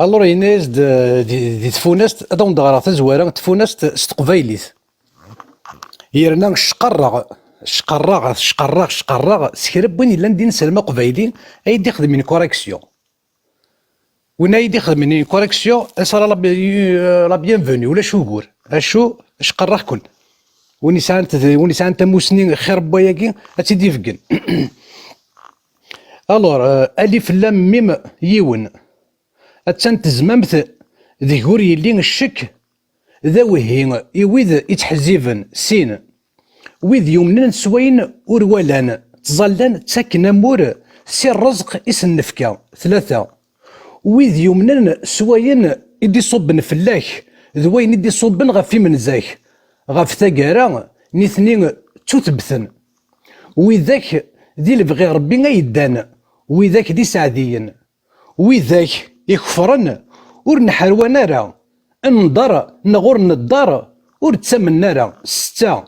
الور ينايز دي تفونست ادون دغرا تزوارا تفونست ستقبايليت يرنا شقراغ سكرب وين الا ندير نسلم قبايلي ايدي يخدم من كوريكسيون وين ايدي يخدم من كوريكسيون صرا لا بيانفوني ولا شوغور اشو شقراغ كل وين سانت موسنين خير بواياكي اتيدي فكن الور الف لام ميم يون اتسان تزممت ذي غوري اللي الشك ذا وهي يويذ يتحزيفن سين ويذ يمنن سوين ورولان تظلان تسكن مور سي الرزق اسن نفكا ثلاثة ويذ يمنن سوين يدي صبن فلاك ذوين يدي صبن غفي من زاك غف ثقارا نثنين تثبثن وذاك ذي البغي ربي غيدان وذاك دي سعديين وذاك يكفرن ور نحروان راه انضر نغور ندار ور تسمن راه ستة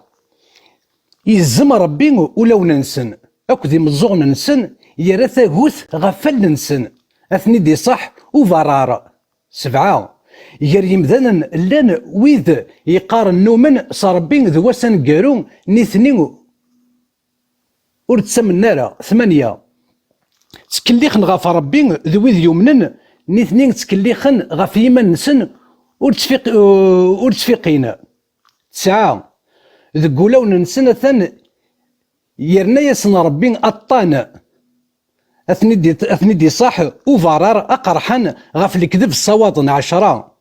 يزم ربي ولو ننسن اكو ذي مزوغ ننسن يرى ثاقوث غفل ننسن اثني دي صح وفرار سبعة ير يمذنن لان ويذ يقارن نومن صربين ذو وسن قارون نثنين ور تسمن راه ثمانية تكليخن غف ربي ذوي ذي يمنن نثنين تكليخن غف يمن نسن ور تفيقين تسعة ذقولاو ننسن ثن يرنا يسن ربي أطان أثني دي صح وفرار أقرحان غف الكذب الصواطن عشرة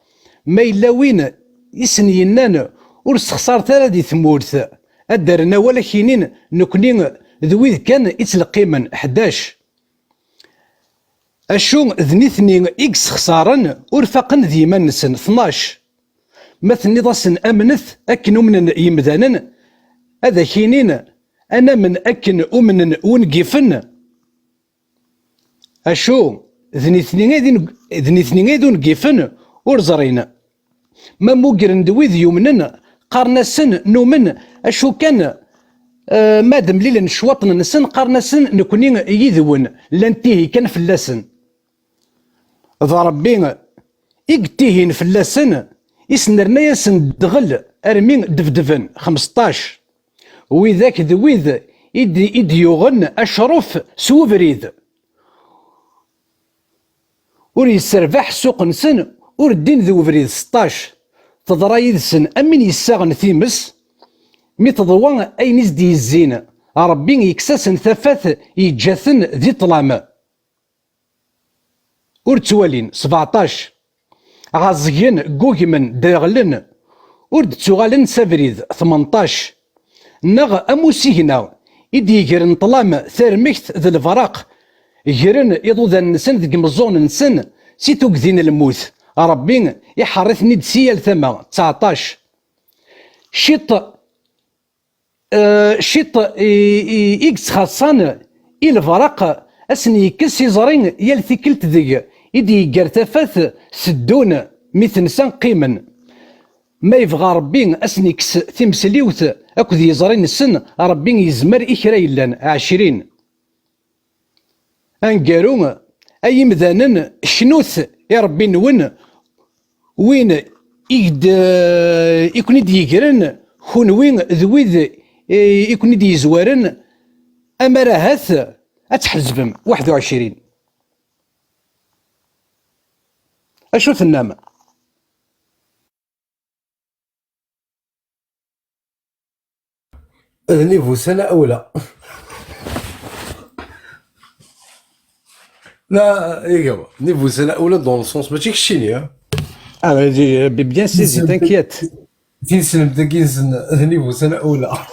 ما إلا وين يسن ينان ور سخسار ترى دي ثمورث أدرنا ولا كينين نكنين ذوي كان يتلقي من 11 أشو ذنيثني إكس خسارن ورفقن ذي منسن 12 مثني ضسن أمنث أكن من يمذانن هذا كينين أنا من أكن أمن ونقفن أشو ذنيثني ذو نقفن ورزرين ما موقرن دوي ذي يمنن قارنسن نومن أشو كان مادم ليلا نشوطن نسن قارنسن نكونين يذون لانتيه كان فلاسن ضربين إقتيهن فلاسن يسنرنا يسن دغل أرمين دفدفن 15 وذاك ذويذ إدي يغن أشرف سوفريذ ور يسربح سوق نسن ور الدين ذو فريد 16 تضرا يدسن أمين يساغن ثيمس مي تضوان أين يزدي الزين ربي يكسسن ثفاث يجاثن ذي طلام ور توالين 17 غازيين قوكمن داغلن ور تغالن سافريد 18 نغ أموسيهنا إدي يجرن طلام ثرمكت ذي الفراق يجرن يضوذ نسن ذي مزون نسن سيتو كذين الموت ربي يحرثني دسيال ثما 19 شيط إكس خاصان الفراق أسني كس يزرين يلثي كلت ذي إدي يجر ثفاث سدون مثل سان قيمن ما يبغى ربي أسني كس تمسليوث أكو ذي يزرين السن ربي يزمر إكريلان 20 أنقارون أي مذانن شنوث يا ربي نون وين يكون يدي يجرن خون وين ذويذ يكون يدي يزوارن أما راهث أتحزبم 21 أشو ثنام نيفو سنة أولى لا إيجابة نيفو سنة أولى دون السونس ماشي كشيني بيان سيزي تنكيت تين سنة بداكين سنة نيفو سنة أولى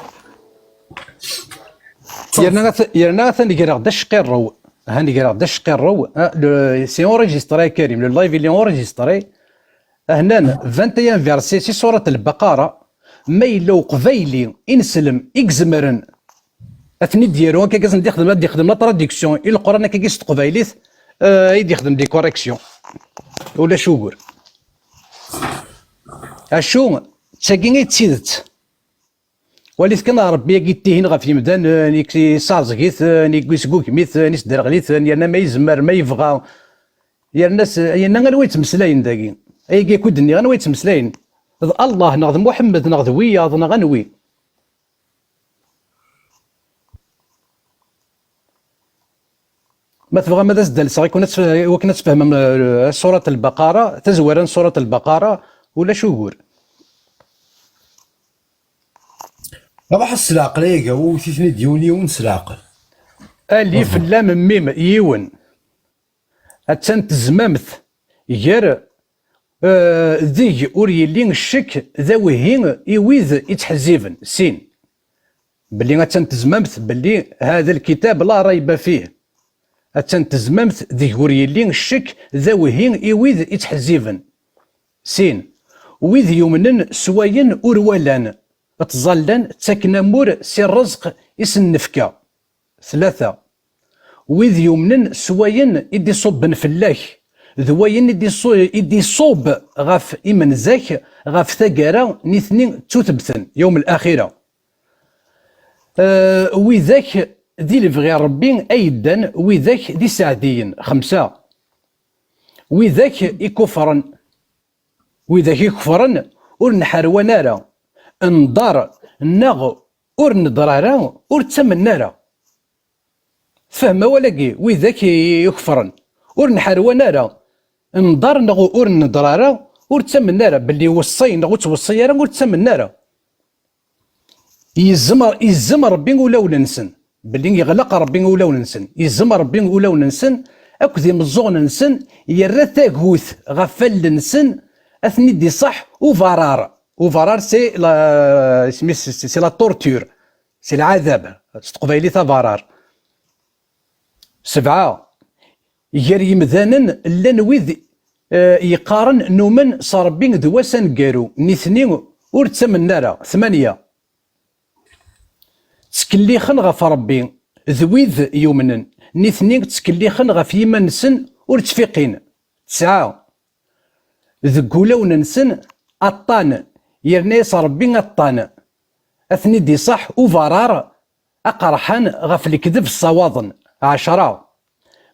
يرنا ثاني كرا داش قيرو هاني كرا داش قيرو سي اونريجستري كريم لو لايف اللي اونريجستري هنا 21 فيرسي سي سورة البقرة ما إلا قبيلي إنسلم إكزمرن أثني ديالو كاكاز ندي يخدم لا تراديكسيون القرآن كاكاز تقبايليت يدي يخدم دي كوريكسيون ولا شوغور أشو تساكين تسيدت وليت كان ربي يتيهن غا في مدان نيك صازغيت نيك سكوكميت نيس درغليت يانا ما يزمر ما يبغى يا الناس يا غنوي يتمسلاين داكي اي كي كودني غنوي يتمسلاين الله نغض محمد نغض وياض غنوي. ما تبغى ماذا زدل صغير كنا تفهم سورة البقرة تزورا سورة البقرة ولا شو يقول؟ ما حس العقل يا جو تيثني ديوني ونس العقل ألف لام ميم يون أتسان تزمامث غير ذي أوري لين الشك ذوهين يويذ يتحزيفن سين بلي أتسان تزمامث بلي هذا الكتاب لا ريب فيه أتسان تزمامث ذي أوري لين الشك ذوهين يويذ يتحزيفن سين ويذ يمنن سواين أورولان تظلن تسكن مور سي الرزق اسن نفكا ثلاثة ويذ يمنن سواين يدي صوبن فلاك ذوين يدي صوب غاف إمن زاك غاف ثقارة نثنين تثبتن يوم الآخرة وذاك ذي لفغي ربي أيضا وذاك ذي سعديين خمسة وذاك يكفرن وذاك يكفرن ورنحر ونارا انضار نغ ورنضرارا ورتسمنارا فهم ولاقي وذاك يكفرن ورنحر ونارا انضار نغ ورنضرارا ورتسمنارا باللي وصي نغ توصيارا ورتسمنارا يزم ربي ولا وننسن باللي يغلق ربي ولا وننسن يزم ربي ولا وننسن اكو ذي مزوغ ننسن يرى تاغوث غفل نسن اثني دي صح وفرار سي لا سي لا تورتور سي العذاب تقبيلي فارار سبعة يجر يمذانن لان ويذ يقارن نومن صار بين دواسن قارو نثنين ورتسمن نارا ثمانية تسكليخن غف ربي ذويذ يومنن نثنين تسكليخن غف يمنسن ورتفيقين تسعة ذقولا وننسن الطان يرني صار بين الطان اثني دي صح وفرار اقرحان غف الكذب الصواضن عشرة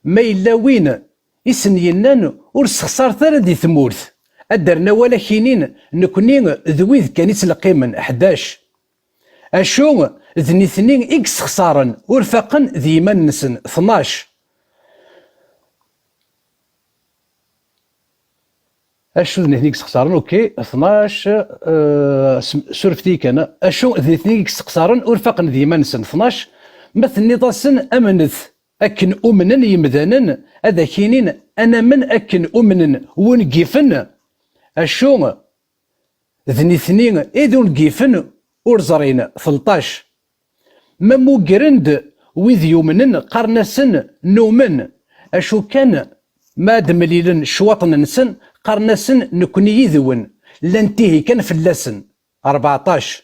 ما إلا وين إسن ينان ورسخسار ثلاث دي ثمورث أدرنا ولا كينين نكونين ذويذ كان يتلقيمن 11 أشو ذني ثنين إكس خسارن ورفاقن ذي منسن 12 أشو ذني ثنين إكس خسارن أوكي 12 سورفتيك أنا أشو ذني ثنين إكس خسارن ورفاقن ذي منسن 12 مثل نضاسن أمنث أكن أمنن يمذانن هذا كينين أنا من أكن أمنن ونقيفن أشو ذني ثنين إذن قيفن ورزرين 13 ما موقرند ويذ يومنن قرنسن نومن أشو كان ما دمليلن شواطن نسن قرنسن نكوني يذون لانتهي كان في اللسن 14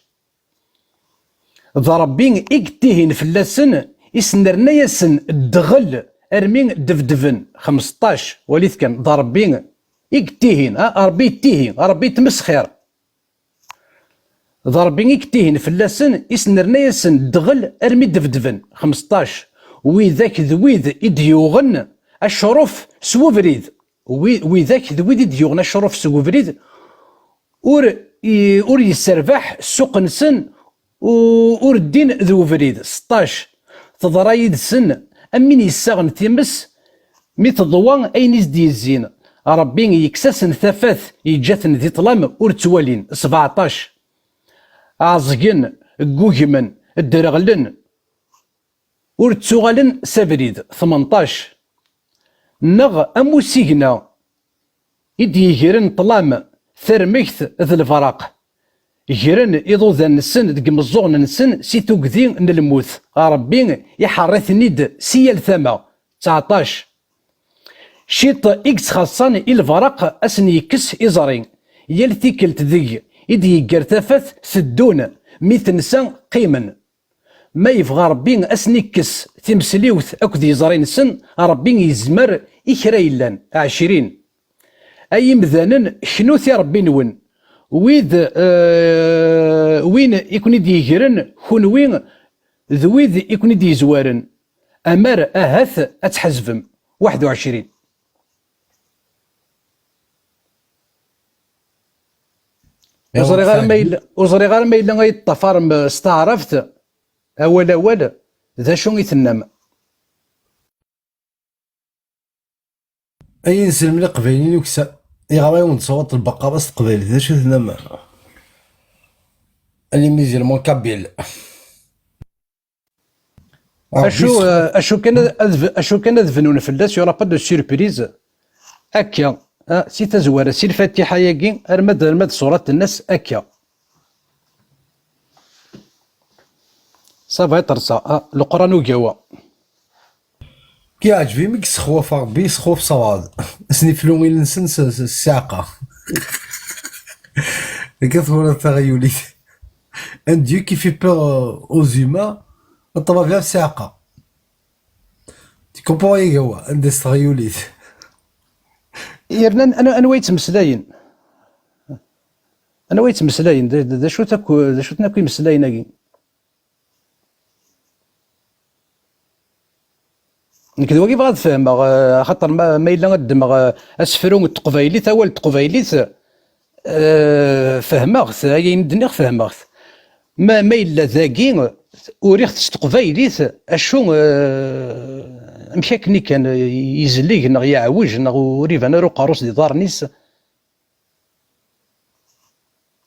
ضربين اكتهن في اللسن يسنرنا يسن الدغل ارمين دفدفن 15 وليث كان ضربين اكتهن ربي تيهن ربي تمسخير ضربين اكتهن في اللسن يسنرنا يسن الدغل ارمي دفدفن 15 وذاك ذويذ يديوغن الشرف سوفريد وذاك ذويذ يديوغن الشرف سوفريد اور يسربح السوق نسن اور الدين ذو فريد 16 تضرايد سن امين يساغن تيمس مي تضوان اين يزدي الزين ربي يكسسن ثفاث يجاثن ذي طلام اور توالين 17 عزقن قوهمن الدرغلن اور تسوغلن سافريد 18 نغ امو سيغنا يدي يهرن طلام ثرميث ذي الفراق جيران إضوذان نسن دق مزوغن نسن سي توقذين نلموث ربي يحرثني د سيال ثما 19 شيط إكس خاصان الفرق أسن يكس إزرين يلتيكلت ذي إدي يقرتفث ثدون ميث نسان قيمن ما يفغى ربي أسن يكس تمسليوث أكد يزرين سن ربي يزمر إكريلان 20 أي مذانن شنوث يا ربي نون ويذ وين يكون يجرن خون وين ذويذ يكون يزوارن أمر أهث أتحزفم 21 وزري غير ما إلا غيطفر استعرفت أول ذا شو يتنم. أي نسلم لي قبايلين وكسا يغاوي تصوت البقرة قبايل ذا شو تنم اللي ميزيرمون كابيل. اشو كان ذفنون فلاس يورا با دو سيربريز هكا. سي تزوار سي الفاتحه ياكي ارمد صورة الناس هكا صافي ترصى القران وقوا كي عجبي ميك سخوف ربي سخوف صواد سنيفلو وين نسنس الساقه كثر التغيلات ان ديو كي في بور aux humains طبعا فيها الساقه تي كومبوري هو عند التغيلات يرنا انا ويت مسلاين دا شو تناكو مسلاين هاكي نكذا واقي بغا تفهم خاطر ما الا غدمغ اسفرون التقبايليت اول التقبايليت فهمغت هاي ندني فهمغت ما الا ذاكي وريخت تقبايليت اشو مشاكني كان يزليك نغ يعوج نغ وريف انا رو قاروس دي دار نيس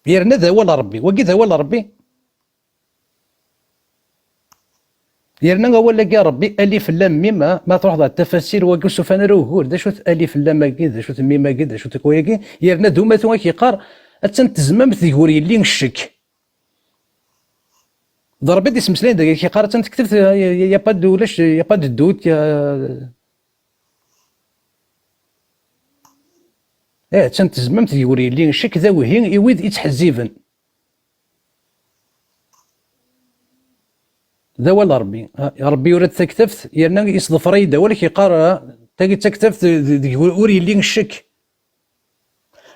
يرنا ذا ولا ربي واقي ذا ولا ربي يرنا ولا كاع ربي الف لام ميم ما تروح ذا التفاسير واقي سوف انا روهور دا شو الف لام كي دا شو ميم كي دا شو تكويكي يرنا دوما تو كيقار تزمم تيغوري لي الشك ضربت اسم سلين دا كيقار كتبت يا با دولاش يا با دوت يا تزمم تيغوري لي الشك ذا وهي يويد يتحزيفن ذا ولا ربي يا ربي ورد تكتفت يرنا يصدف ريدا ولا كيقار تاقي تكتفت وري لي الشك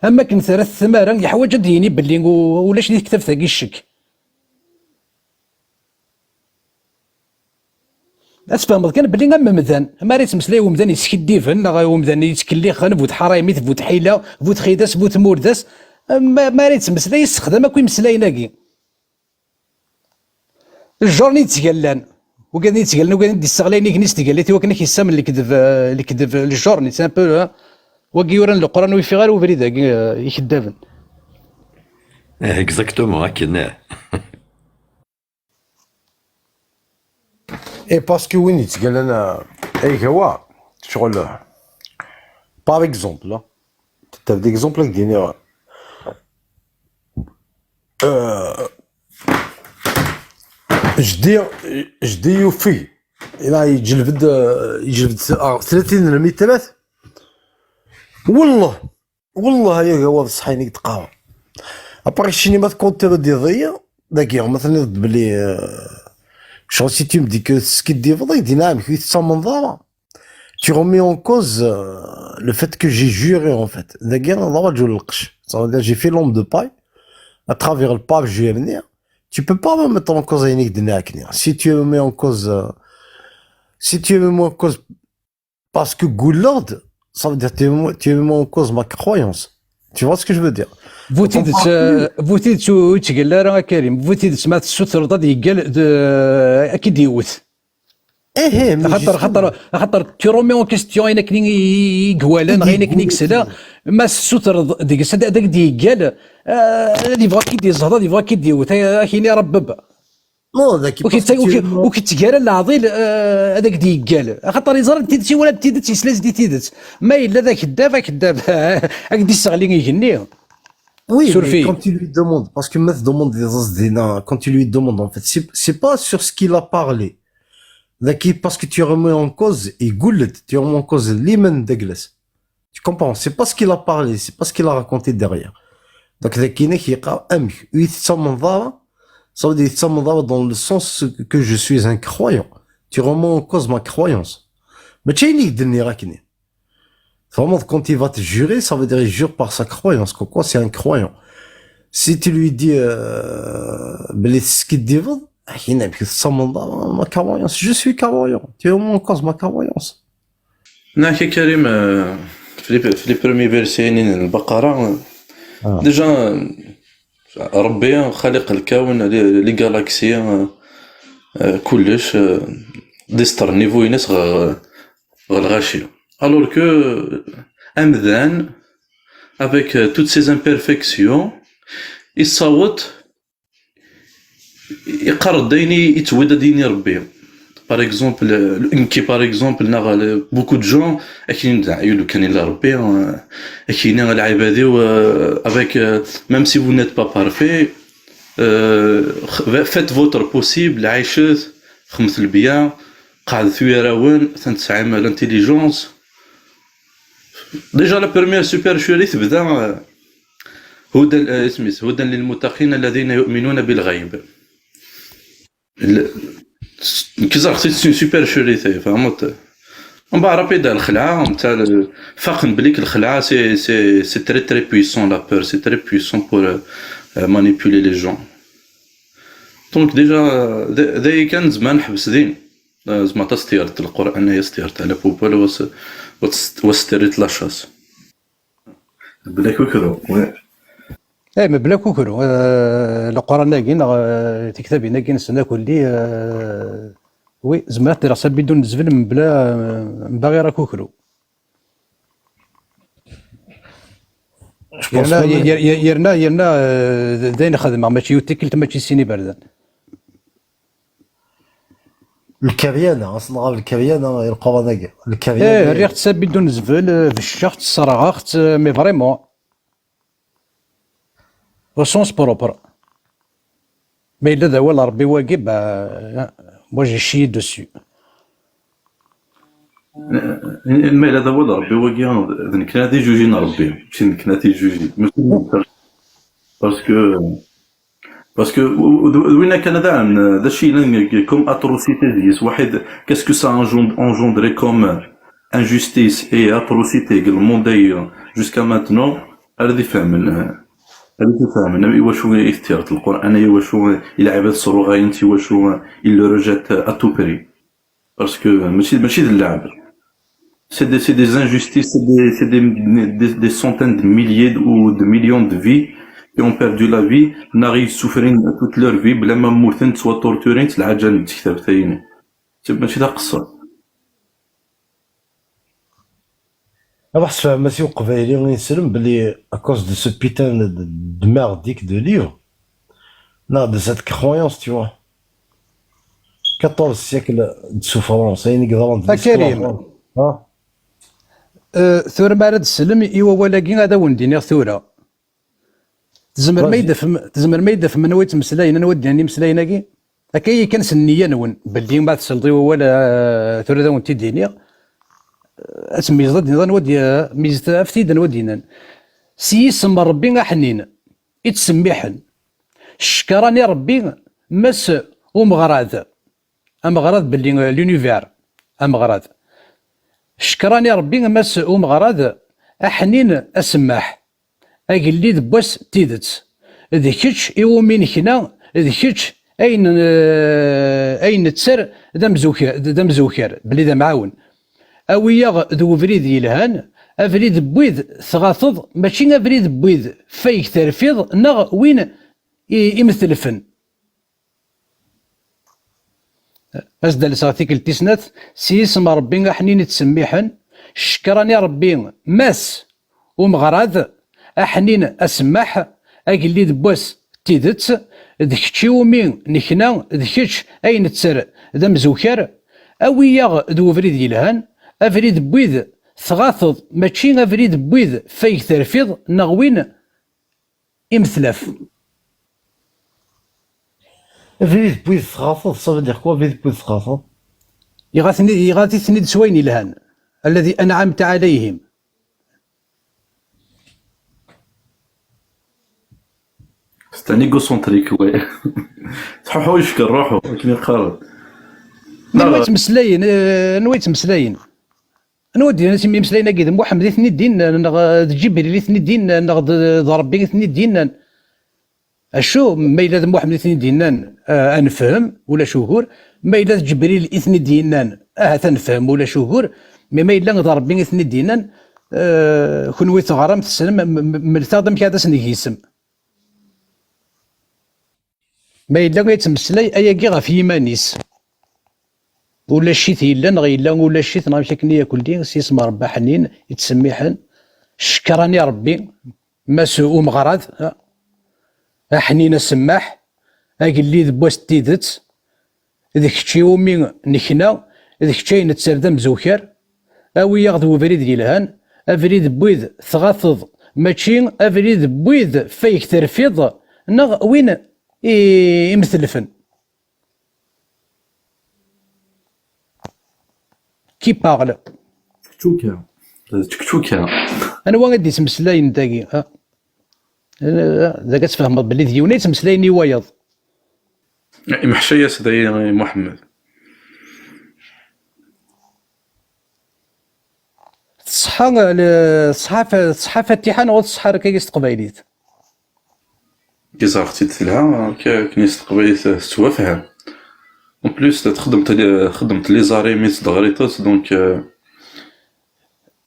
اما كنت ثلاث ثمارا يحوج ديني باللي ولاش اللي كتبت تاقي الشك اسفهم كان باللي غير مذان ما ريت مسلاي ومذان يسكديفن ومذان يتكليخن بوت حرايميت بوت حيله بوت خيداس بوت مورداس ما ريت مسلاي يستخدم اكو مسلاي ناقي الجورني يتقلان وقاعد يتقلان وقاعد يستغليني كنيس تقليتي وكان كيسام اللي كذب الجورني سان بو وقي يوران القران ويفي غير وبريد يخدافن اكزاكتومون هكا اي باسكو وين يتقال انا اي هو شغل باغ اكزومبل تاع دي اكزومبل ديني جدي يوفي الى يجلبد 30 المترات والله يا هو صحيني تقاوى اباري شيني ما تكونتير دي ضيا داكي مثلا بلي شغل سي tu me dis que ce qui dit vrai dynamique sans منظره tu remets en cause le fait que j'ai juré en fait داكي انا ضربت جول القش j'ai fait l'homme de paille à travers le pas que je vais venir tu peux pas me mettre en cause ينيك دنياكني si tu me mets en cause parce que Goulard ça veut dire tu me mets en cause ma croyance tu vois ce que je veux dire فوتيت يتقال راه كريم فوتيت سمعت السوتر ضد يقال اكيد يوث خاطر تيرومي اون كيستيون انا كني يقوالان غير كني كسلا ما السوتر ديك سدا داك ديقال اللي بغا كي ديزهض اللي بغا كي ديوث كاين ربب نو ذاك وكيتقال العضيل هذاك ديقال خاطر يزرد تيدتي ولا تيدتي سلاز تيدت ما الا ذاك كذاب هاك دي الصغلي يغني. Oui, mais quand tu lui demandes, parce que Meth demande des Asdina, quand tu lui demandes, en fait, c'est pas sur ce qu'il a parlé. Parce que tu remets en cause, et Goulet, tu remets en cause Liman Degles. Tu comprends? C'est pas ce qu'il a parlé, c'est pas ce qu'il a raconté derrière. Donc, ça veut dire dans le sens que je suis un croyant. Tu remets en cause ma croyance. Mais tu es vraiment, quand il va te jurer, ça veut dire qu'il jure par sa croyance. Quoi, c'est un croyant. Si tu lui dis, ce qu'il dit, ma croyance, je suis croyant. Tu remets en cause ma croyance. نحكي كريم في لي برومي فيرسيين البقرة ديجا ربي خالق الكون، لي غالاكسي، كلش، ديستر نيفو ينس غالغاشي. الور كو امذان افيك توت سيز امبيرفيكسيون يصوت يقرر ديني يتودى ديني ربي. Par exemple, par exemple, beaucoup de gens qui nous connaissent la Européen, qui nous la avec, même si vous n'êtes pas parfait, faites votre possible, عيشت خمس البيان قاعد ثويراون تنتسعم l'intelligence. Déjà la première supercherie تبدا هدى للمتقين الذين يؤمنون بالغيب. كيزار خصك سي سوبر شوريتي فهمت. من بعد رابيد الخلعه نتاع فاقن بليك الخلعه سي تري تري بويسون. لا بور سي تري بويسون بور مانيبيولي لي جون. دونك ديجا ذي كان زمان حبس دين زعما تستيرت القران هي استيرت على بوبول وستيرت لاشاس بلاك وكرو. اي ما بلا كوكرو القران ناقين تكتب ناقين سنه كلي وي زعما دراسه بدون نزفل من بلا باغي راه كوكرو. يرنا داين خدمه ماشي يوتيكلت ماشي سيني بردان. الكريانه اصلا الكريانه يلقاو ناقي الكريانه ريحت ساب بدون نزفل في الشخص صراغت مي فريمون au sens propre. Mais il a ربي واجب moi j'ai chié dessus. ما إلا داول ربي واجي ذنك نادي جوجين ربي ماشي ذنك نادي جوجي باسكو وين كان هذا الشيء كوم اتروسيتي ديس واحد كاسكو سا انجوندري كوم انجستيس اي اتروسيتي الموندي جوسكا ماتنو هذا فهمنا هذا واش اختيارات القران واش يلعب الصروغه انت واش الا رجات اتو بري باسكو ماشي اللعب. C'est des injustices, c'est des centaines de milliers ou de millions de vies qui ont perdu la vie, n'arrivent souffrir toute leur vie, بلا ما موتن soit torturés, الحاجة اللي تكتب ثاني. ماشي دا قصة. راح تفهم ماشي قبايلي غنسلم بلي à cause de ce putain de merdique de livre, non de cette croyance tu vois. 14 siècles de souffrance, يعني قدران كريم. ها ثورة ما راد السلم إيوا ولاكي هذا ونديني ثورة تزمر ما يدف من نويت مسلاين انا ودي اني مسلايناكي هكايا كان سنيه نون بلي ما تسلطي ولا ثورة ذا تيديني اسمي زاد نظن ودي ميزت افتيد نودينا سيسم ربي حنين يتسميحن شكراني ربي مس ومغراض امغراض بلي لونيفير امغراض شكراني ربي مس ومغراض احنين اسماح اقلي دبوس تيدت ذيكيتش ايومين هنا ذيكيتش اين تسر دم زوكر بلي ذا معاون اويا ذو فريد يلهان افريد بويد ثغاثض ماشي افريد بويد فايك ترفيض نغ وين يمثلفن أزدل ساعتك التسنات سيسم ربي حنين تسميحن شكراني ربي ماس ومغراض أحنين أسمح أقلي دبوس تيدت ذكتشي ومين نحنا ذكتش أين تسر ذا مزوكر أويا ذو فريد يلهان أفريد بويد ثغاثض ماشي أفريد بويد فايك ترفيض نغوين إمثلف. فريد بويد ثغاثض ça veut dire quoi فريد بويد ثغاثض؟ يغاثي ثنيد سوين يلهان الذي أنعمت عليهم. C'est un égocentrique ouais. تحوحو يشكر روحو كيما قال. نويت مسلاين نودي انا سمي مسلاين كذا محمد ثني الدين جبريل ثني الدين ربي ثني الدين اشو ما الا محمد ثني الدين انفهم ولا شهور ما الا جبريل اثني الدين تنفهم ولا شهور ما الا ربي ثني الدين كنوي تغرم تسلم مرتضم كذا سنيسم ما إلا يتمسلاي أياكي غف يمانيس ولا شيت يلا غيلا ولا شيت نغمش كن ياكل دين سيسم ربي حنين يتسميحن شكراني ربي ما سوء مغرض حنين السماح أقلي ذبوس تيدت ذيك تشيومي نكنا ذيك تشي نتسردم زوكر أوي ياخذ فريد يلهان أفريد بويذ ثغاثض ماشي أفريد بويذ فيك ترفيض نغ وين يمثلفن كي باغل تكتوكا تكتوكا انا واحد يتمسلاين داكي ذاك تفهم بلي ديوني يتمسلايني وايض محشية سيدي محمد الصحة فاتحة نغوض الصحة كيس تقبايليت كي زارتي تلها كنيس تقبايليت توافهم اون بليس خدمت لي زاريميت دغريطات دونك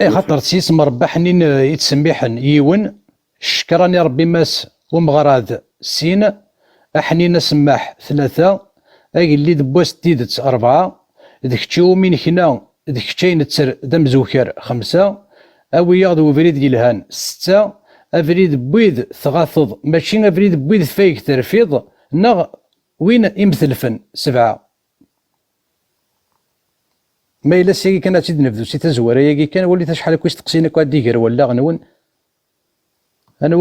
خاطر تيسم ربي حنين يتسميحن يون شكراني ربي ماس ومغراد سين أحنين سماح 3 اللي دبوس تيدت 4 ذيك تشومين هنا ذيك تشين تسر دم زوكر 5 أوي ياخذ فريد يلهان 6 أفريد بويذ ثغاثض ماشي أفريد بويذ فيك ترفيض نغ وين يمثلفن 7 ما إلا سيكي كان تيد نفذو سي تزوار ياكي كان وليت شحال كويس تقسينا كوا ديكر ولا غنون أنا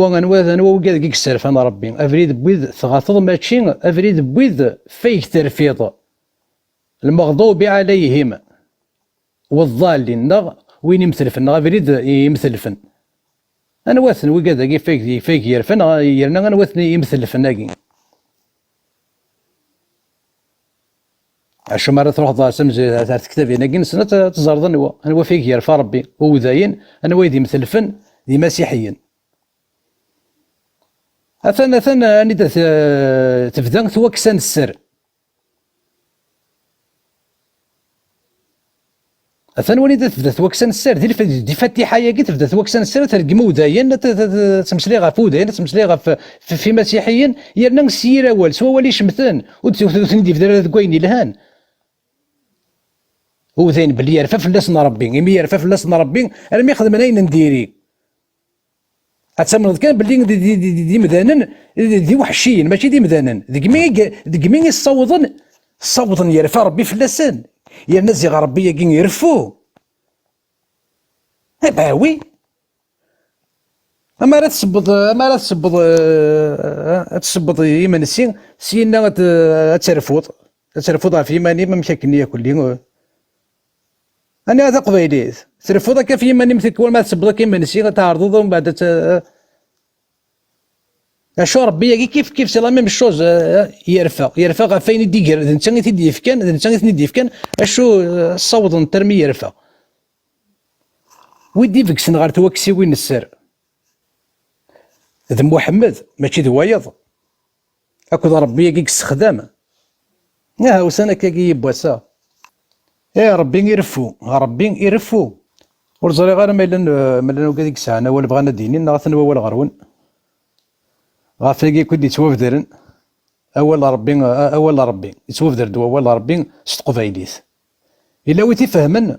وكاد كيك السرف أنا ربي أفريد بويذ ثغاثض ماشي أفريد بويذ فيك ترفيض المغضوب عليهم والضالين نغ وين يمثلفن نغ أفريد يمثلفن أنا واثن وكاد كي فيك يرفن يرنا أنا واثن يمثلفن ناكي عشو مرة تروح ضار سمزي تاع كتابي أنا كنسنا تزرضن أنا وفيك يرفع ربي وذاين أنا ويدي مثلفن دي مسيحيين أثنى أني تفدان توكسان السر أثنى وني تفدا توكسان السر دي فاتحة ياكي تفدا توكسان السر ترقم وذاين تمسلي غا فودين تمسلي غا في مسيحيين يرنا سير أول سوا ولي شمثان وتندي في درا كوين يلهان هو ذين بلي يرفع فلاسنا ربي يمي يرفع فلاسنا ربي أنا ما يخدم أنا نديري أتسمى كان بلي دي مذانن دي وحشيين ماشي دي مذانن ديك مين الصوضن يرفع ربي فلاسن يا الناس يا ربي كين يرفو باوي أما لا تسبط يمن سينا ترفض في يماني ما مشاكلني ياكل أنا هذا قبيليت ترفض كيف يماني مثل كل ما تسبط يمن سي تعرضوا من بعد أشو ربي كيف سي لا ميم شوز يرفع فين يدير إذا نتا تيدي يفكان إذا نتا تيدي يفكان أشو الصوت نترمي يرفع ويدي فيك سنغار توكسي وين السر ذم محمد ماشي دوايض أكو ربي كيك استخدام يا وسنة كي يبوسا يا ربي يرفو ورزري غير ملان وكاديك ساعة ولا بغانا ديني نغاثن ولا غرون غافيكي كنت يتوفدرن أول ربي يتوفدر دو أول ربي ستقبايليت إلا ويتي فهمن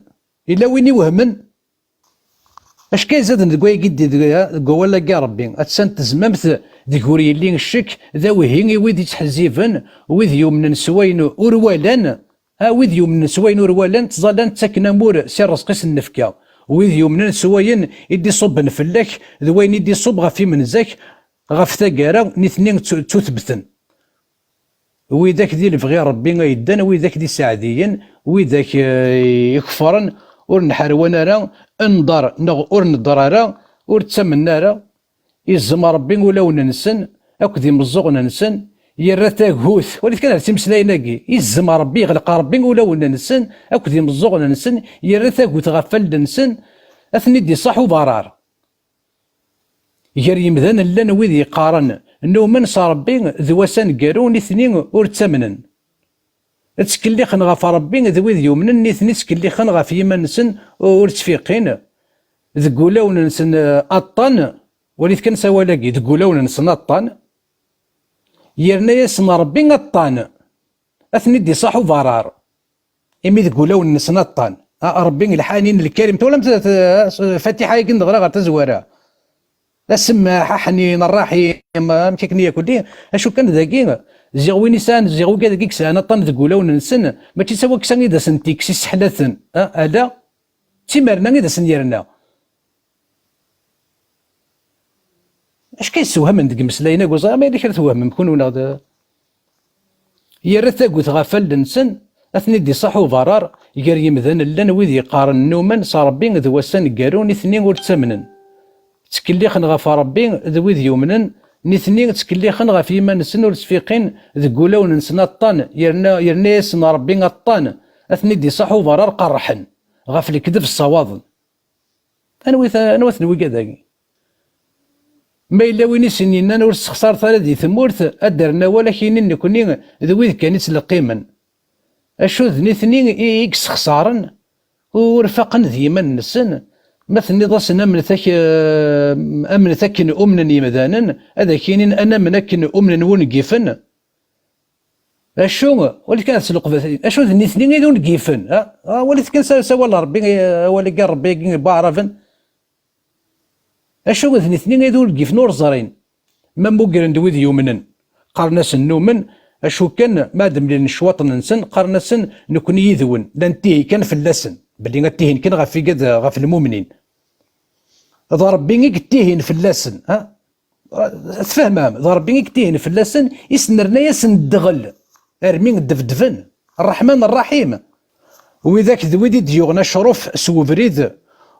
إلا وين يوهمن اش كاين زاد نقوي قد ولا كاع ربي اتسان تزممت ذكوري اللي الشك ذوي ويد يتحزيفن ويد يومن سوين اوروالان ويد يومن سوين اوروالان تظلان تسكن مور سير رزقس النفكا ويد يومن سوين يدي صب نفلك ذوين يدي صب غفي منزك غف ثقارا نثنين تثبتن ويداك دي الفغي ربي يدان ويداك دي سعديين ويداك يكفرن ورنحروانا راه انظر ور نضرارا ور تسمنا راه يزم ربي ولا وننسن اكدي مزوغ ننسن يرى تاغوث وليت كان تيمسلايناكي يزم ربي يغلق ربي ولا وننسن اكدي مزوغ ننسن يرى تاغوث غفل ننسن اثني دي صح وضرار ير يمذن لنا ويد يقارن انه من صار ربي ذوسان قارون اثنين ور تسمنن تسكليخن غف ربي ذويذ يومن نيثني تسكليخن غف يمنسن ور تفيقين ذقولاون نسن أطن وليت كان سوالاكي ذقولاون نسن أطن يرنا ياسن ربي غطان اثني دي صاحو فرار امي تقولوا النسنا الطان ربي الحانين الكريم ولا فاتحه يقن غير غير تزوارها لا سماحه حنين الرحيم مشي كنيه كلي اشو كان ذاكي زيغوي نيسان زيغو كذا كيك سنه طن تقولوا ننسن ما تسوى كسان اذا سنتيك سي سحلثن الا تيمرنا اذا سنيرنا اش كيسوهم من ديك مسلاينا كوزا ما يديك توهم كون ولا يا ثاقوت غفل نسن اثني دي صحو فرار يقال يمذن لان ويدي قارن نوما صاربين ذو السن قارون اثنين ورتسمنن تكليخن غفا ربي ذو ويدي يومنن نثنين تكليخن غا فيما نسن ورتفيقين ذقولون نسنا الطن يرنا يسن ربي الطن اثني دي صحو فرار قرحن غفل كذب الصواضن انا وثنوي كذاكي ما إلا وين سنين أنا ورسخسار ثلاثي ثمورث أدرنا ولا كاينين نكوني ذويذ كان يتلقيمن أشو ذني إكس خسارن ورفقن ذيما السن مثلني ضاسن أمن ثكن أمنا يمذانا هذا كاينين أنا منكن أمنا ونقيفن أشو ولي كانت تسلق أشو ذني ثنين يدون قيفن ولي كان سوى ربي ولي قال ربي بعرفن أشو ذني اثنين يدول كيف نور زارين ما موقرن دويد يومنن قارناس النومن أشو كان مادم لين شواط ننسن قارناس نكون يذون لانتيه كان في اللسن بلي غتيهن كان غفي قد غف المؤمنين ضربيني كتيهن في اللسن تفهمها ضربيني كتيهن في اللسن يسنرنا يسن الدغل ارمين الدفدفن الرحمن الرحيم وذاك ذويدي ديوغنا شروف سوفريد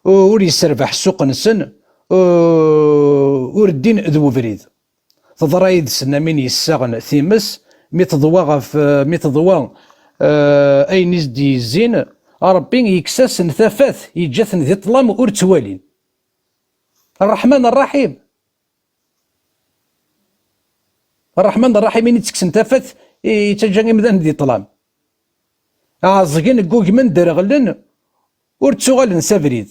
وري يسربح السوق نسن وردين ذو بريد تضرايد سنة من يساغن ثيمس متضوى اي نزدي زين ربي يكساس ثافات يجاثن ذي طلام ورتوالين الرحمن الرحيم الرحمن الرحيم يتكسن ثافات يتجاني مذان ذي طلام عازقين قوق من درغلن ورتوغالن سافريد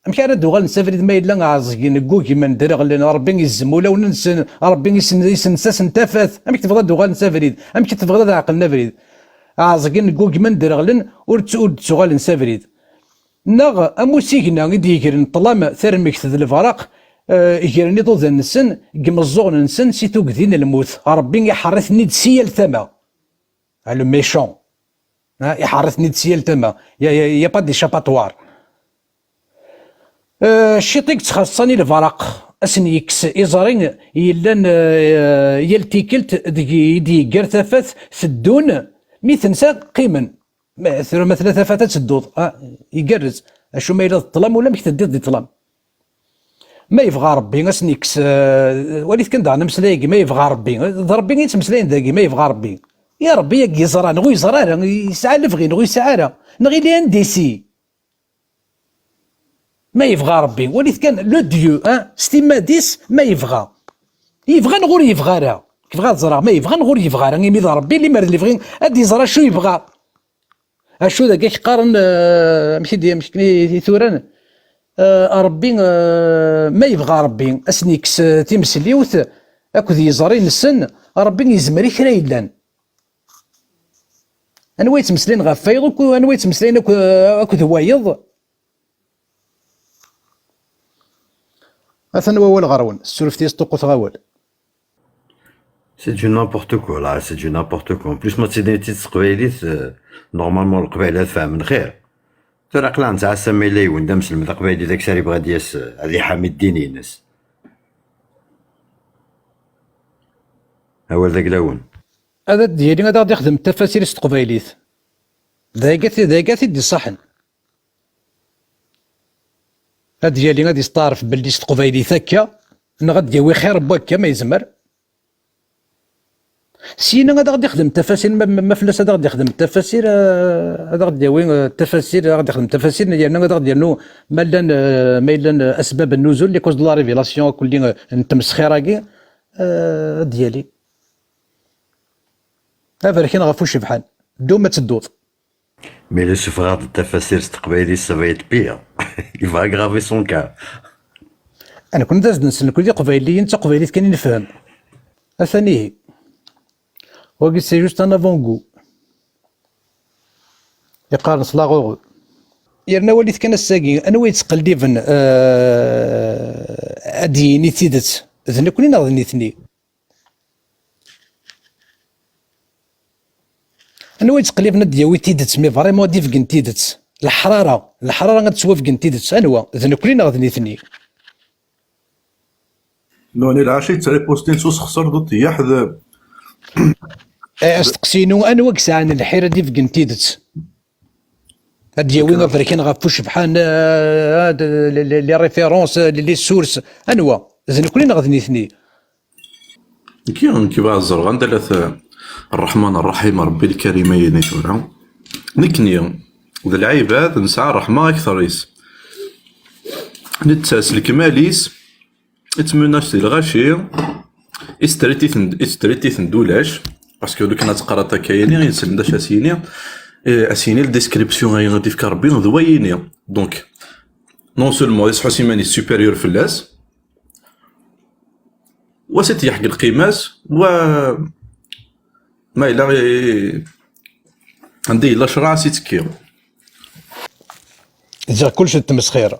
أمكان دوغال نسافريد ما إلا عازقين كوكي من درغ لنا ربي يزمولا وننسن ربي يسنساسن تافات أمك تبغى دوغال نسافريد أمك تبغى عقلنا فريد عازقين كوكي من درغ لنا ورتوغال نسافريد ناغ أموسيكنا يديكرن طلام ثرمك ذي الفرق يكرني ضد النسن قم الزغن نسن سيتو كذين الموت ربي يحرثني دسيال ثما على ميشون يحرثني دسيال ثما يا با دي شاباتوار الشيطيك تخصني الفرق اسنيكس إزارين يلان يلتيكلت دي قرثافات سدون ميثنسا قيمن مثلا ثلاثة تسدود يقرز اشو ما يلا الظلام ولا مكتدي دي الظلام ما يبغى ربي اسنيكس وليت كان دعنا مسلايق ما يبغى ربي ربي يتمسلاين ذاكي ما يبغى ربي يا ربي ياك يزرع نغو يزرع يسعى لفغي نغو يسعى نغي لي ديسي ما يبغى ربي وليت كان لو ديو ستيما ديس ما يبغى نغور يبغى راه كيف غتزرع ما يبغى نغور يبغى راه ميضا ربي اللي مرد اللي يبغي ادي يزرع شو يبغى اشو ذاك يقارن مشي ثوران ربي ما يبغى ربي اسنيكس تيمسليوت اكو يزرين السن ربي يزمري كرا يلان انوا يتمسلين غا فايض انوا يتمسلين اكو ذوايض أثنى وول غرون السلفتي يسطقو ثغاول C'est du n'importe quoi là, c'est du n'importe quoi. En plus, moi, c'est des titres قبيليت normalement القبيلات فاهم خير. ترى قلان تاع سميلي وندمس المذقبيلي ذاك ساري بغا دياس هذه حامي الدين الناس. أول ذاك لون. هذا ديالي غادي يخدم التفاسير القبيليت. ذاك دي صحن. هاد ديالي غادي يستعرف باللي قبيلي ثكا غادي يوي خير بوكا ما يزمر سينا غادي يخدم التفاسير ما فلاس غادي يخدم التفاسير غادي يوي التفاسير غادي يخدم التفاسير ديالنا غادي ينو مايلان اسباب النزول اللي كوز لا ريفيلاسيون كل نتمسخيراكي ديالي هذا كاين غافوش بحال دو ما تدوض. Mais le suffrage de tafasir استقبالي ça va être pire. Il va aggraver son cas. أنا كنت داز نسلك ولي قبيليين تا قبيليت كاني نفهم. أثانيه وقيت سي جوست ان افونغو يقارن صلاغوغ يرنا وليت كان الساقي انا ويت تقليبا اديني تيدت ذن كلنا ناضني ثني انا ويت تقليبا دياوي تيدت مي فريمون ديفكن تيدت الحراره غتسوافكن تيدت انوا ذن كلنا ناضني ثني نوني العشي تريبوستين سوس خسر ضد يحذ استقسينو انوا كسان الحيره ديفكن تيدت هادي وين نظري غافوش بحال لي ريفيرونس لي سورس انوا زين كلنا غادي ثني كي بعزر غندلث الرحمن الرحيم ربي الكريم ينيتورا نكني ذا العباد نسعى الرحمة أكثر ريس نتساس الكماليس اتمناش الغاشي استريتي ثندولاش باسكو لو كانت قرات كايني غينسل داش اسيني اسيني الديسكريبسيون غادي في كربي ضويني دونك نون سولمون يصحو سيماني سوبيريور في اللاس وسيت يحق القيماس و ما إلا عندي إلا شرع سيتكيو جا كلشي تمسخير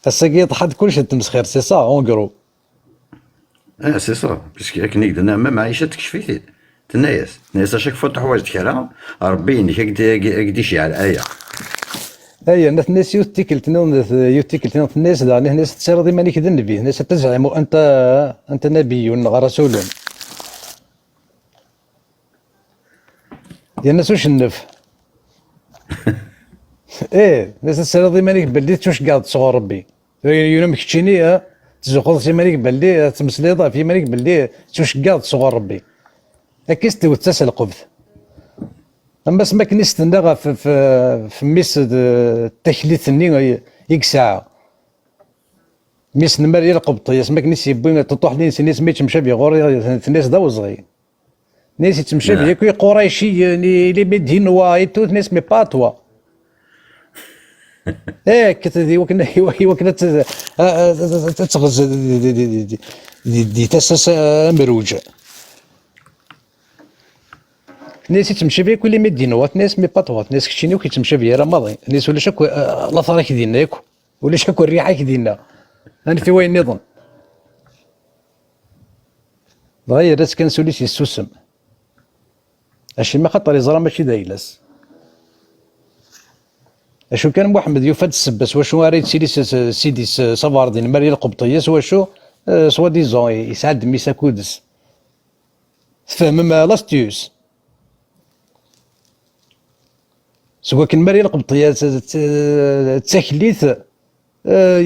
الساقي طحت كلشي تمسخير سي سا اون كرو سي سا باسكو كي نقدر ما معيشه تكشفيتي تنايس اشاك فوت حوايج تكرا ربي انك قدي شي على الايه اي الناس يوتيكلتنا الناس دعني الناس تسير ديما مانيك النبي الناس تزعم انت نبي رسول يا الناس واش النف ايه الناس تسير ديما مانيك بلدي توش قاعد تصغر ربي يوم كتشيني تزخذ سي مانيك بلدي تمسليضه في مانيك بلدي توش قاعد تصغر ربي اكيستي وتسال القبث اما سماك نستنى في ميس التكليث ني يك ساعه ميس نمر القبطيه سماك نيس يبوين تطوح لي نيس ميت مشابي غور الناس دوزغي ناس تمشابي كي قريشي لي مدين وايتو ناس مي باتوا كتدي وكنا تغز دي تاسس مروج ناس تمشي بيك ولا مدينوات ناس مي باطوات ناس كتشيني وكيتمشى بيا راه ماضي ناس ولا شكو لا ثراك ديالنا ياكو ولا شكو الريحه ديالنا انا في وين نظن غير راس كنسولي شي السوسم اشي ما خاطر يزرا ماشي دايلاس اشو كان محمد يفاد السباس واشو راه سيدي سيدي صفاردين مريم القبطيه واشو سوا ديزون يسعد ميسا كودس تفهم لاستيوس سوا كان مريم القبطيه تساكليث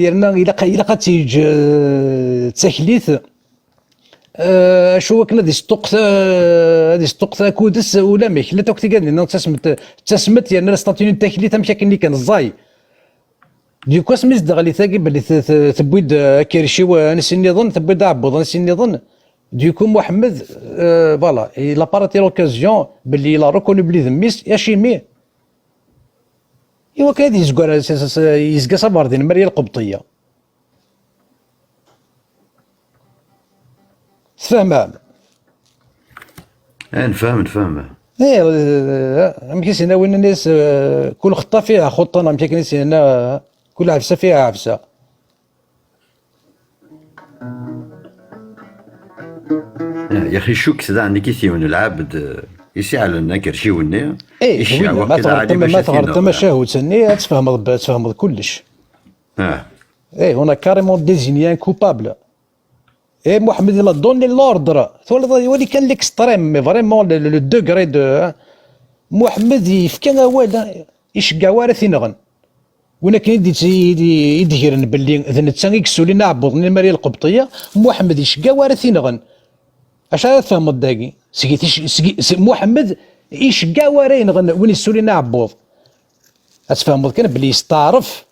يرنا إلا قد تيج تساكليث شو كنا دي ستوق كودس ولا ميك لا توقتي قال لنا تسمت يعني رستاتيني التاكليت مشى كني كان الزاي ديكو سميز دغلي ثاقي باللي تبويد كيرشي ونسي نظن تبويد عبود نسي نظن ديكو محمد فوالا لا باراتي لوكازيون باللي لا ريكوني بلي ذميس يا شيمي ايوا كادي يزقى صباردين مريم القبطيه تفهم نفهم مكيسينا وين الناس كل خطه فيها خطه انا مكيسينا كل عفسه فيها عفسه يا اخي شوك ذا عندك يثيون العبد يسعى لنا كرشي وني ما تغرد شهوت سني تفهم كلش هنا كاريمون ديزيني كوبابل محمد لا دوني لوردر ولي كان ليكستريم مي فريمون لو دوغري دو محمد يفكا والا يشقع وارث ينغن وانا كاين يديرن باللي اذا تسانيكسو لينا عبوضني الماريه القبطيه محمد يشقع وارث ينغن اش تفهم الداكي محمد يشقع وارث ينغن وين يسولينا عبوض اتفهم كان باللي يستعرف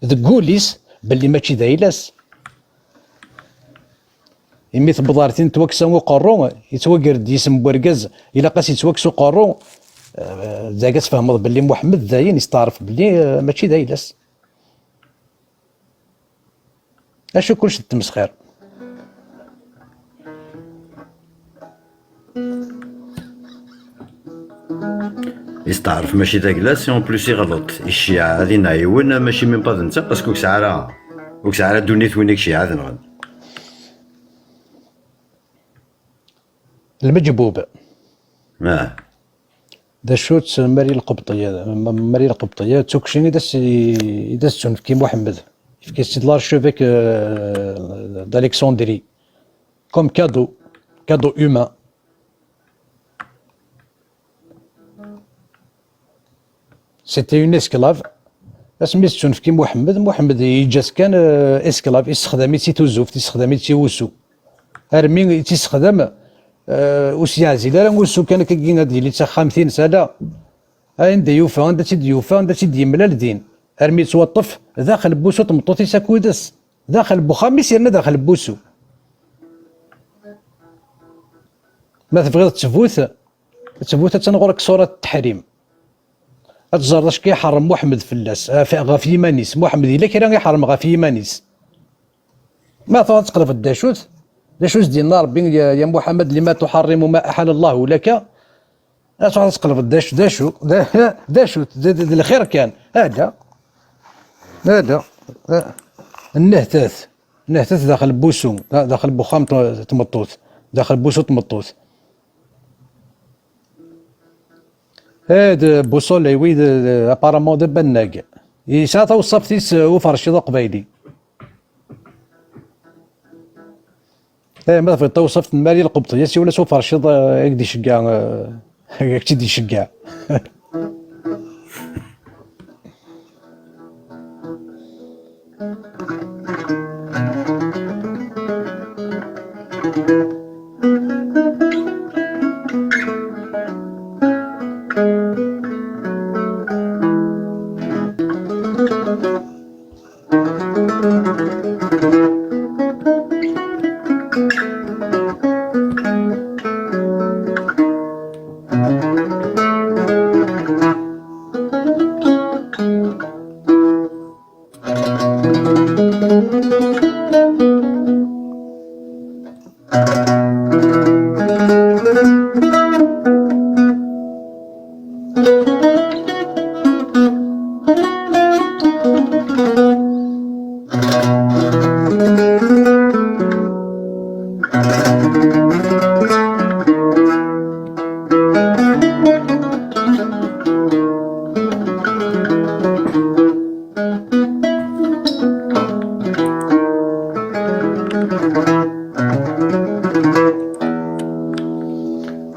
ذكوليس باللي ماشي دايلاس يمي تبضارتين توكسو قرو يتوقرد يسم بوركاز الا قاس يتوكسو قرو زاكا تفهم باللي محمد داين يستعرف باللي ماشي دايلاس اشو كلشي تمسخير يستعرف ماشي ذاك لا سي اون بلوس يغلط الشيعة هذه نايون ماشي من بعد انت باسكو كسعرا دونيت وينك شيعة نغد المجبوب ما دا شوت ماري القبطية توكشيني داس في محمد في سيد لارشوفيك d'Alexandrie comme cadeau humain. C'était une esclave. سميتو في محمد يجاس كان اسكلاف يستخدم تيتوزوف تيستخدم تيوسو ارمي تيستخدم وسيازي لا وسو كان كينا ديالي تا 50 سنه عند يوفا عند تيد يوفا عند تيد يملا الدين ارمي توطف داخل بوسو تمطوطي ساكودس داخل بوخاميس يرنا داخل بوسو ما تبغي تفوت تنغرك صوره التحريم اتجرش كيحرم محمد فلاس غاف يمانيس محمد الا كان يحرم غاف يمانيس ما تقلب الداشوت ديال ربي يا محمد لما تحرم ما احل الله لك تقلب داشوت الخير كان هذا النهتاث داخل بوسو داخل بوخام تمطوط داخل بوسو تمطوط هاد بوصول ويد ابارامون د بناق يسا توصفتيس وفرشيض قبايلي ما في توصفت المالي القبطيه سي ولا سوف رشيض يقدي يشقع هكاك دي يشقع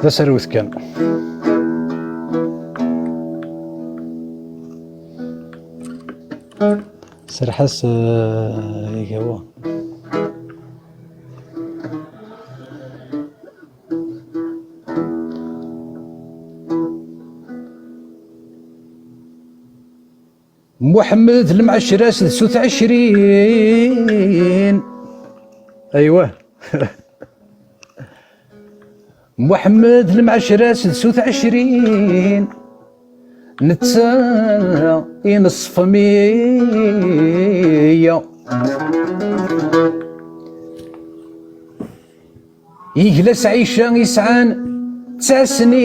ذا سروث كان سرحس هو محمد المعشرة 26 ايوه محمد المعشرة 26 نتا ينصف 100 يجلس عيشة يسعان 9 سنين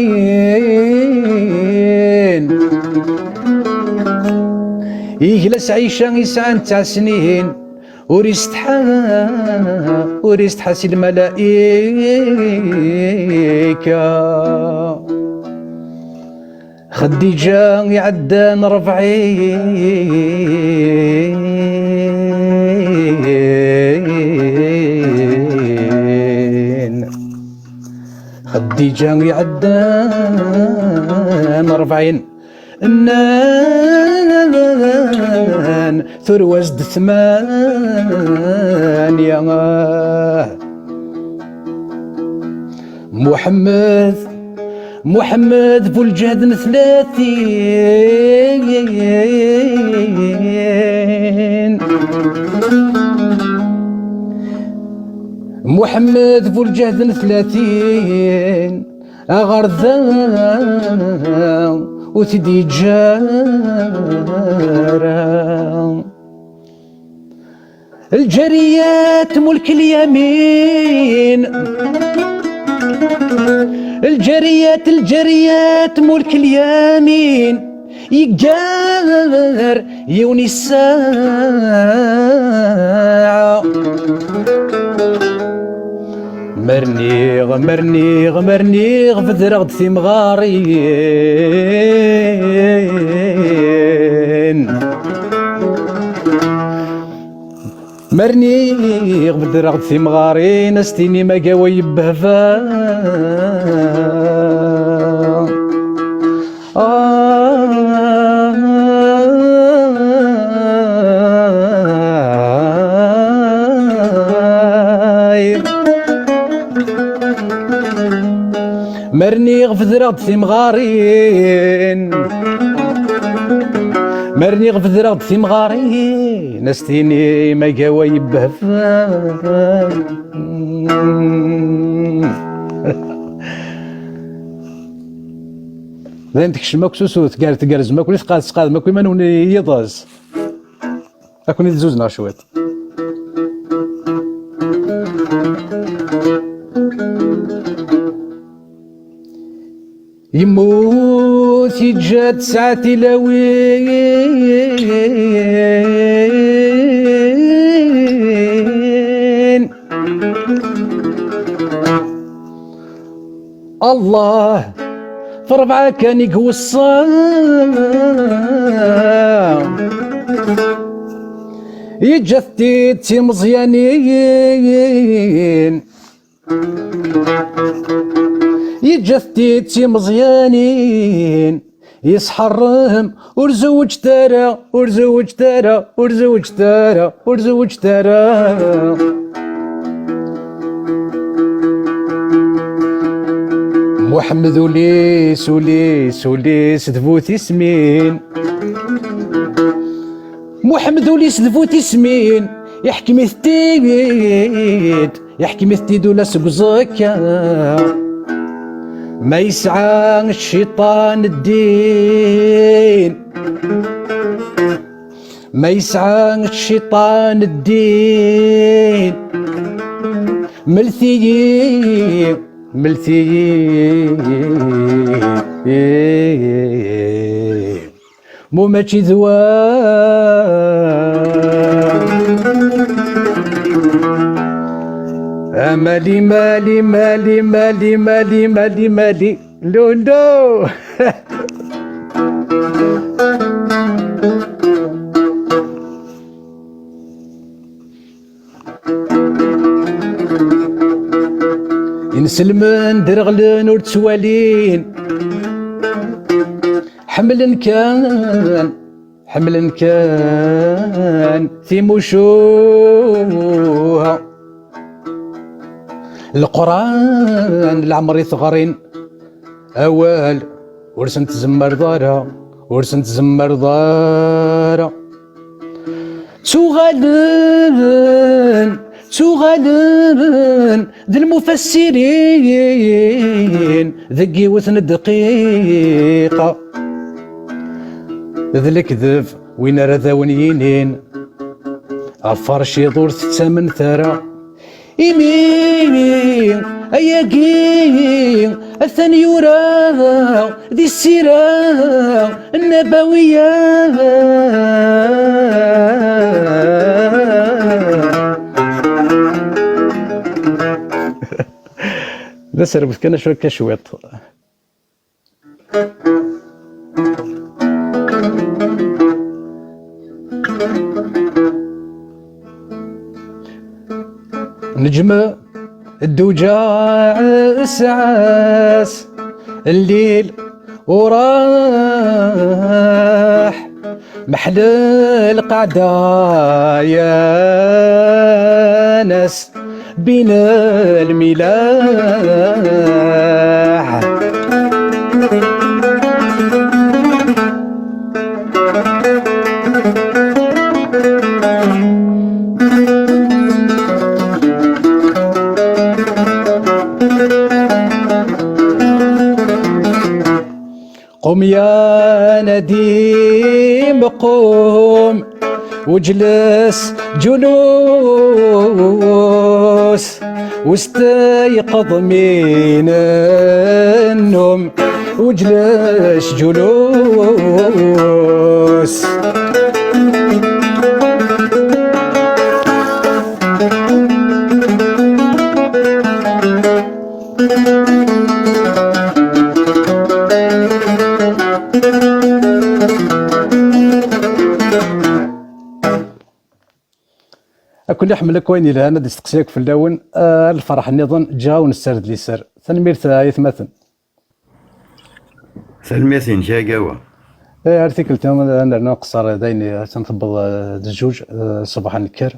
يجلس عيشة يسعان 9 سنين وريستحى سي الملائكة خديجة يعدان 40 خديجة يعدان 40 النان ثروزد 8 محمد بولجهد 30 محمد بولجهد 30 أغرذان وتدي جارة الجريات ملك اليمين الجريات الجريات ملك اليمين يقار يوني الساعة مرنيغ مرنيغ مرنيغ فدرغد ثمغارين مرنيغ بدرغد ثمغارين استيني ما قاوي بهفا مرني غفذرغد ثمغارين مرني غفذرغد ثمغارين استيني ما قاوي بهفا زين تكشمك سوسو تقارز ماكو تقاد ماكو ما نوني يضاز اكون زوزنا شويه يموت يتجاد ساعة لوين الله فربعة كان يقوصا يجثت مزيانين يجثت مزيانين يسحرهم ورزوج ترى ورزوج ترى ورزوج ترى ورزوج ترى محمد وليس وليس وليس ثبوت اسمين محمد وليس ثبوت اسمين يحكي مثتيد يحكي مثتيد ولا سقزكا ما يسعى الشيطان الدين ما يسعى الشيطان الدين ملثيين ملثيين مو ماشي مالي مالي مالي مالي مالي مالي مالي لولو ينسلمن درغلن ورتسوالين حمل كان حمل كان ثيموشوها القرآن العمري ثغرين أول ورسنت زمر ضارة ورسنت زمر ضارة تغالن تغالن ذي المفسرين ذقي وثن الدقيقة ذي الكذب وين رذاون ينين أفرشي دور تتسامن ثرى إيمين أياقين الثاني يرى ذي السيرة النبوية لا سربت كان شوية كشويط نجمة الدوجاع السعاس الليل وراح محل القعدة يا ناس بين الملاح قم يا نديم قم وجلس جلوس واستيقظ من النوم وجلس جلوس. أكون يحملك وين إلى أنا دستقسيك في اللون الفرح النظام جاو نسرد لي سر ثنميرت يثمثن سلميتين شاقاوة ارتيكل أنا نقصر دايني تنطبض الجوج صباح النكر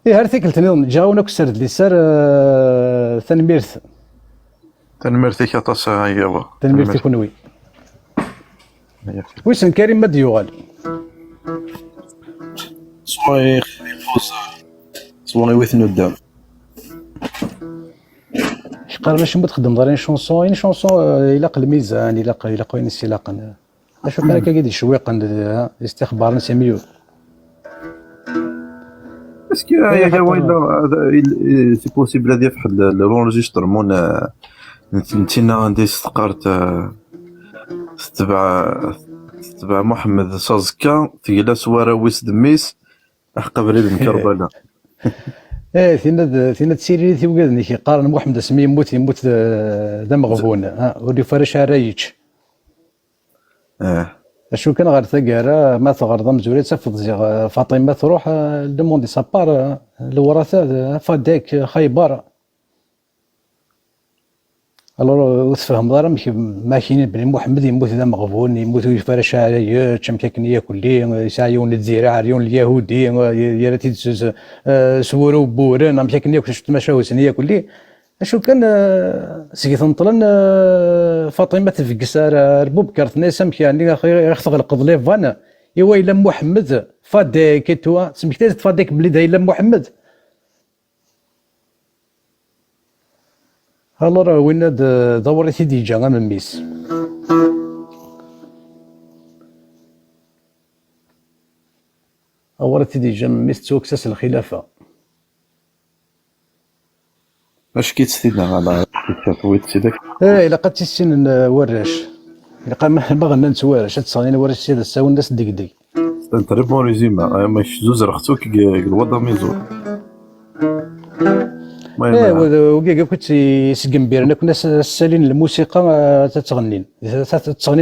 ارتيكل نظام جاو نكسرد لي سر ثنميرت تنمرتك أطاس هايوا ثنميرت كونوي ويسن كريم مد يغال صوي صوي ويثنو الدم قال باش تخدم دارين شونسون يلاق الميزان يلاق وين السلاق اشوف انا كاين شويق استخبار نسميو اسكو هي وين سي بوسيبل هذه في حد لونجيسترمون نتينا عندي استقرت تبع محمد صازكا تيلا سواره ويس دميس حق بريد من كربلاء ثينا تسيري ثيوقدني كي قارن محمد اسمي يموت ذا مغبون ودي فرش رايج اشو كان غير ثقاره ما تغرض مزوري تفض فاطمه تروح لموندي سابار الوراثه فداك خيبر الو تفهم دار ما كاين بني محمد يموت ذا مغبون يموت يفرش عليه كم ياكل ليه يسعيون الزراعه عريون اليهودي يا ريت سورو بورن ما كاين ياكل شفت مشاوسن ياكل ليه اشو كان سيث نطلن فاطمه في قسار ربوب كارتنيس يعني يخطغ القضلي فانا ايوا الا محمد فاديك تو سميت فاديك بلي دا الا محمد هلا راه وين دورتي ديجا غا من ميس دورتي ديجا من ميس توكساس الخلافه اش كيتستينا على التطويت سيدك الا قد تسين وراش الا ما بغينا نتوارش تصاني وراش سيد الساون الناس ديك انت ريبون ريزيما ماش زوز رختوك الوضع ميزور وكيكا كنت يسقم بيرنا كنا سالين الموسيقى تتغنين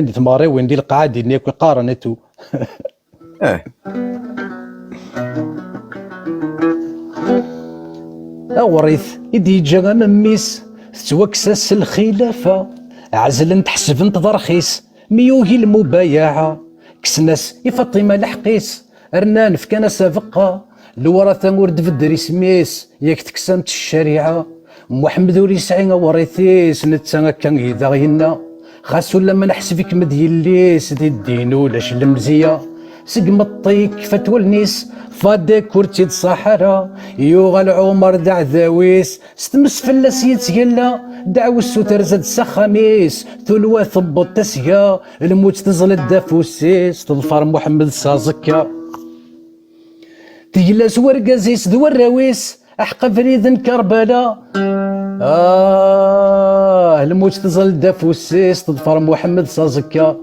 دي تماري وين دي القعاد اللي قارنتو وريث يدي جا مميس توكسس الخلافه عزل تحسب انت ضرخيس ميوهي المبايعه كسناس فاطمه لحقيس رنان في كان سابقه الورثة ورد في الدريس ميس ياك تكسمت الشريعة محمد وريسعين وريثيس نتسانا كان إذا غينا خاصو لما نحسبك مديليس دي الدين ولاش المزية سقم الطيك فتوى النيس فادك كورتي صحراء يوغا العمر دع ذاويس ستمس فلاس يتسيلا دعو السوتر زاد سخاميس ثلوى ثبط تسيا الموت تزل الدافوسيس تظفر محمد سازكا تجلس ورقازيس ذو الراويس احقى فريد كربلاء الموت تظل دافوسيس تظفر محمد سازكا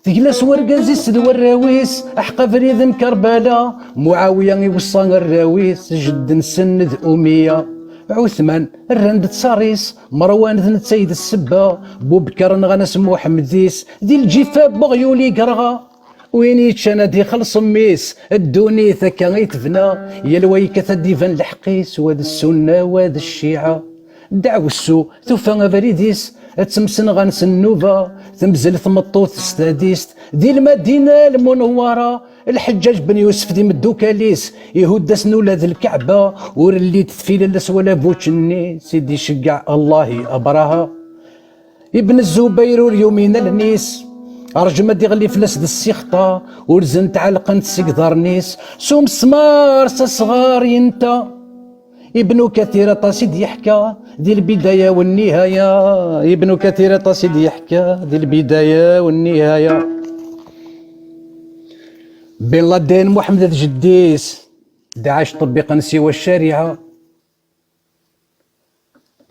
تجلس ورقازيس ذو الراويس احقى فريد كربلاء معاوية يوصان الراويس جد نسند أمية عثمان الرند تصاريس مروان ذن تسيد السبا بوبكر نغنس محمديس ذي الجفا بغيولي قرغا وين يتشانا دي خلص ميس الدوني ثكا غيتفنى يا الويكة ثديفان الحقيس وهذا السنة وهذا الشيعة دعو السو ثوفا فريديس تمسن غانس النوفا تمزل ثمطوث ستاديست دي المدينة المنورة الحجاج بن يوسف دي مدوكاليس يهود سنولا ذي الكعبة ورلي تثفيل اللس ولا بوتشني سيدي شقع الله أبراها ابن الزبير واليومين النيس أرجم ديغلي فلاس د السيخطة ورزن تعلقن تسقدر نيس سوم سمار صغار ينتا ابن كثير طاسد يحكى ذي البداية والنهاية ابن كثير طاسد يحكى ذي البداية والنهاية بن لادن محمد جديس داعش تطبيقا سوى الشريعة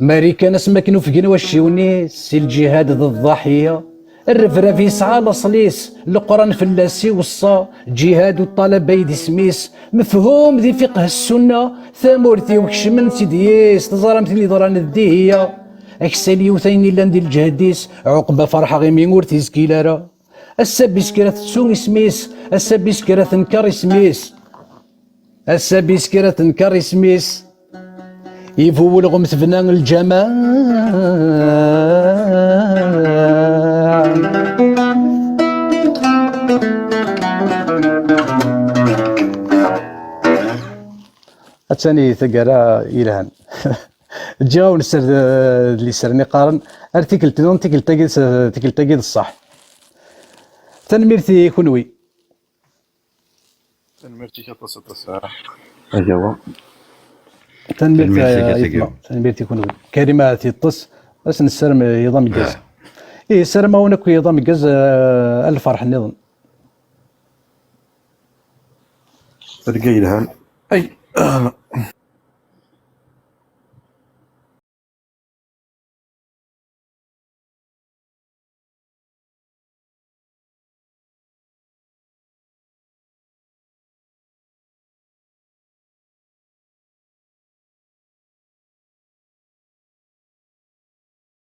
ماريكان اسمكنو في قنوة الشيونيس سي الجهاد ضد الضحية الرفرف يسعى لصليس القرآن فلاسي وصا جهاد الطلب يدي سميس مفهوم ذي فقه السنة ثامورتي وكشمن سيديس تزارمت اللي ضران الدهية اكسالي وثيني لاندي الجهديس عقبة فرحة غي ميمور تيزكيلارا السابيس كرا تسون اسميس السابيس كرا تنكر اسميس السابيس كرا تنكر اسميس يفول غمس فنان الجماع الثاني ثقرا إلهان جاو نسر اللي سرني قارن ارتيكل تنون تيكل تاقيد الصح تنميرتي كنوي تنميرتي كتص ايوا تنميرتي كنوي كلمات يطس بس نسرم يضم الجاز ايه سرما ونكو يضم الجاز الفرح النظام تلقى إلهام أي